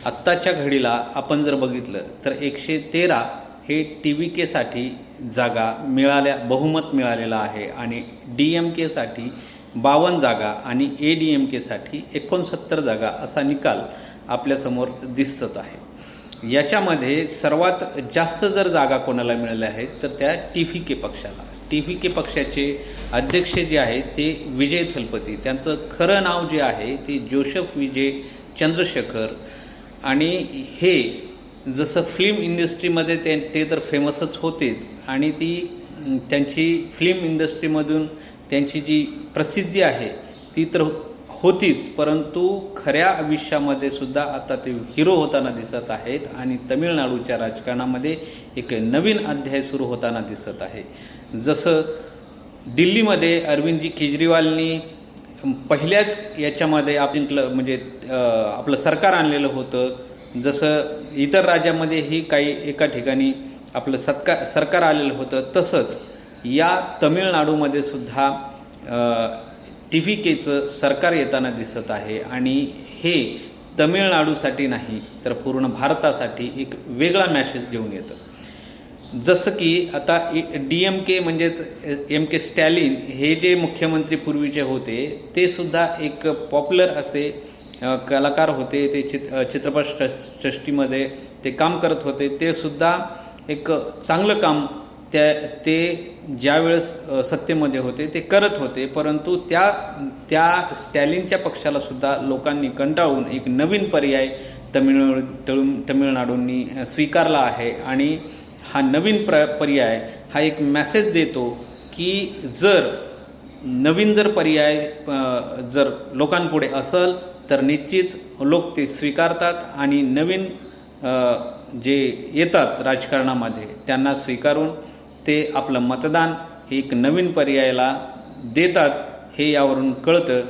आत्ताच्या घडीला आपण जर बघितलं तर 113 हे TVKसाठी जागा बहुमत मिळालेलं आहे आणि DMKसाठी 52 जागा आणि ADMKसाठी 69 जागा असा निकाल आपल्यासमोर दिसत आहे। याच्यामध्ये सर्वात जास्त जर जागा कोणाला मिळाल्या आहेत तर त्या TVK पक्षाला। TVK पक्षाचे अध्यक्ष जे आहेत ते विजय थलपती, त्यांचं खरं नाव जे आहे ते जोसेफ विजय चंद्रशेखर आणि हे जसं फिल्म इंडस्ट्रीमध्ये ते तर फेमसच होतेच आणि त्यांची फिल्म इंडस्ट्रीमधून त्यांची जी प्रसिद्धी आहे ती तर होतीच, परंतु खऱ्या आयुष्यामध्ये सुद्धा आता ते हिरो होताना दिसत आहेत आणि तमिळनाडूच्या राजकारणामध्ये एक नवीन अध्याय सुरू होताना दिसत आहे। जसं दिल्लीमध्ये अरविंदजी केजरीवालनी पहिल्याच याच्यामध्ये आपलं सरकार आणलेलं होतं। जसं इतर राज्यामध्येही काही एका ठिकाणी आपलं सरकार आलेलं होतं, तसंच या तमिळनाडूमध्ये सुद्धा TVKचं सरकार येताना दिसत आहे आणि हे तमिळनाडूसाठी नाही तर पूर्ण भारतासाठी एक वेगळा मॅसेज घेऊन येतं। जसं की आता DMK म्हणजेच MK स्टॅलिन हे जे मुख्यमंत्री पूर्वीचे होते ते सुद्धा एक पॉप्युलर असे कलाकार होते। ते चित्रपटसृष्टीमध्ये ते काम करत होते। ते सुद्धा एक चांगलं काम ते ज्यावेळेस सत्तेमध्ये होते ते करत होते, परंतु त्या स्टॅलिनच्या पक्षाला सुद्धा लोकांनी कंटाळून एक नवीन पर्याय तमिळनाडूंनी स्वीकारला आहे आणि हा नवीन पर्याय हा एक मेसेज देतो की नवीन पर्याय जर लोकांपुढे असेल तर निश्चित लोक ते स्वीकारतात आणि नवीन जे येतात राजकारणामध्ये त्यांना स्वीकारून ते आपलं मतदान एक नवीन पर्यायाला देतात, हे यावरून कळतं।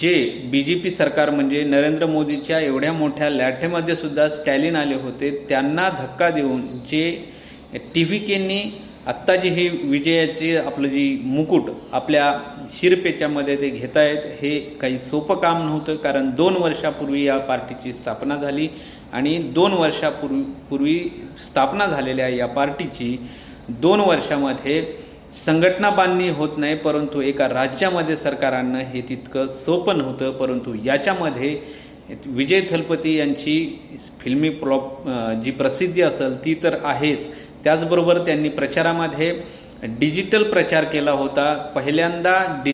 जे BJP सरकार म्हणजे नरेंद्र मोदीच्या एवढ्या मोठ्या लाटेमध्ये सुद्धा स्टॅलिन आले होते, त्यांना धक्का देऊन जे TVKनी आत्ता जी ही विजयाची आपलं जी मुकुट आपल्या शिरपेच्यामध्ये ते घेत आहेत, हे काही सोपं काम नव्हतं। कारण 2 वर्षापूर्वी या पार्टीची स्थापना झाली आणि 2 वर्षापूर्वी स्थापना झालेल्या या पार्टीची 2 वर्षामध्ये संघटना बांधणी होत नाही, परंतु एका राज्यामध्ये सरकार आणणं हे तितकं सोपं नव्हतं। परंतु याच्यामध्ये विजय थलपती यांची फिल्मी जी प्रसिद्धी असेल ती तर आहेच, त्याचबरोबर त्यांनी प्रचारामध्ये डिजिटल प्रचार केला होता। पहिल्यांदा